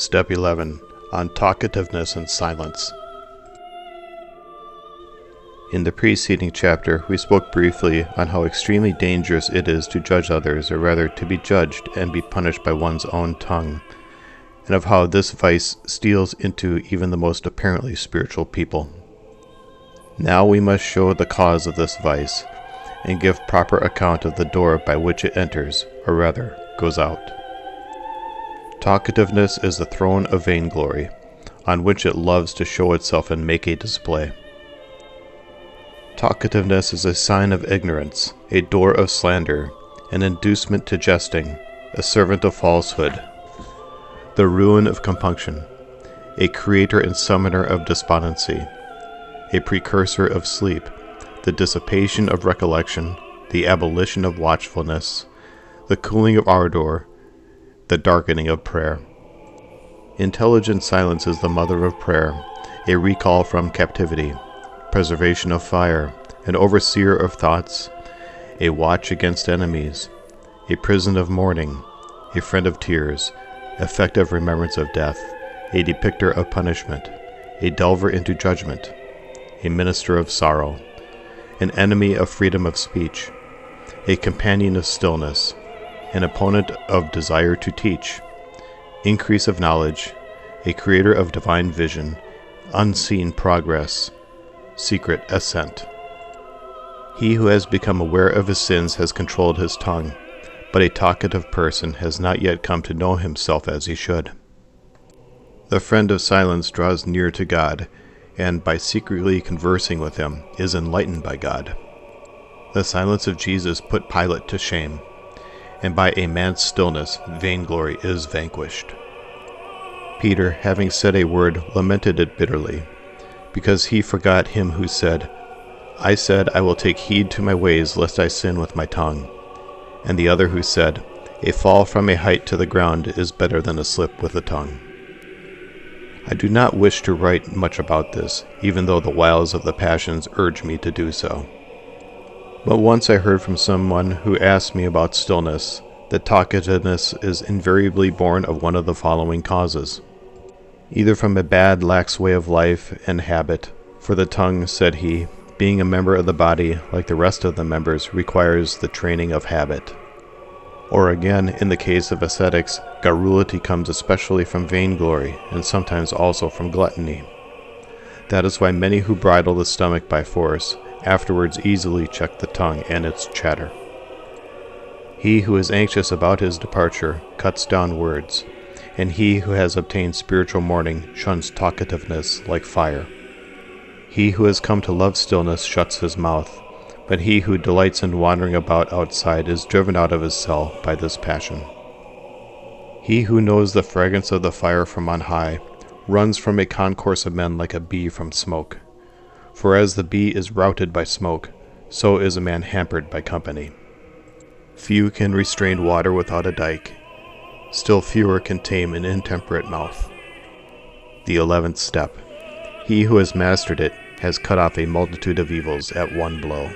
Step 11. On Talkativeness and Silence. In the preceding chapter, we spoke briefly on how extremely dangerous it is to judge others, or rather to be judged and be punished by one's own tongue, and of how this vice steals into even the most apparently spiritual people. Now we must show the cause of this vice, and give proper account of the door by which it enters, or rather, goes out. Talkativeness is the throne of vainglory, on which it loves to show itself and make a display. Talkativeness is a sign of ignorance, a door of slander, an inducement to jesting, a servant of falsehood, the ruin of compunction, a creator and summoner of despondency, a precursor of sleep, the dissipation of recollection, the abolition of watchfulness, the cooling of ardor, the darkening of prayer. Intelligent silence is the mother of prayer, a recall from captivity, preservation of fire, an overseer of thoughts, a watch against enemies, a prison of mourning, a friend of tears, effective remembrance of death, a depictor of punishment, a delver into judgment, a minister of sorrow, an enemy of freedom of speech, a companion of stillness, an opponent of desire to teach, increase of knowledge, a creator of divine vision, unseen progress, secret ascent. He who has become aware of his sins has controlled his tongue, but a talkative person has not yet come to know himself as he should. The friend of silence draws near to God, and by secretly conversing with him is enlightened by God. The silence of Jesus put Pilate to shame, and by a man's stillness vainglory is vanquished. Peter, having said a word, lamented it bitterly, because he forgot him who said, I said, I will take heed to my ways, lest I sin with my tongue. And the other who said, a fall from a height to the ground is better than a slip with the tongue. I do not wish to write much about this, even though the wiles of the passions urge me to do so. But once I heard from someone who asked me about stillness, that talkativeness is invariably born of one of the following causes. Either from a bad, lax way of life and habit, for the tongue, said he, being a member of the body, like the rest of the members, requires the training of habit. Or again, in the case of ascetics, garrulity comes especially from vainglory, and sometimes also from gluttony. That is why many who bridle the stomach by force afterwards easily check the tongue and its chatter. He who is anxious about his departure cuts down words, and he who has obtained spiritual mourning shuns talkativeness like fire. He who has come to love stillness shuts his mouth, but he who delights in wandering about outside is driven out of his cell by this passion. He who knows the fragrance of the fire from on high runs from a concourse of men like a bee from smoke. For as the bee is routed by smoke, so is a man hampered by company. Few can restrain water without a dike. Still fewer can tame an intemperate mouth. The 11th step. He who has mastered it has cut off a multitude of evils at one blow.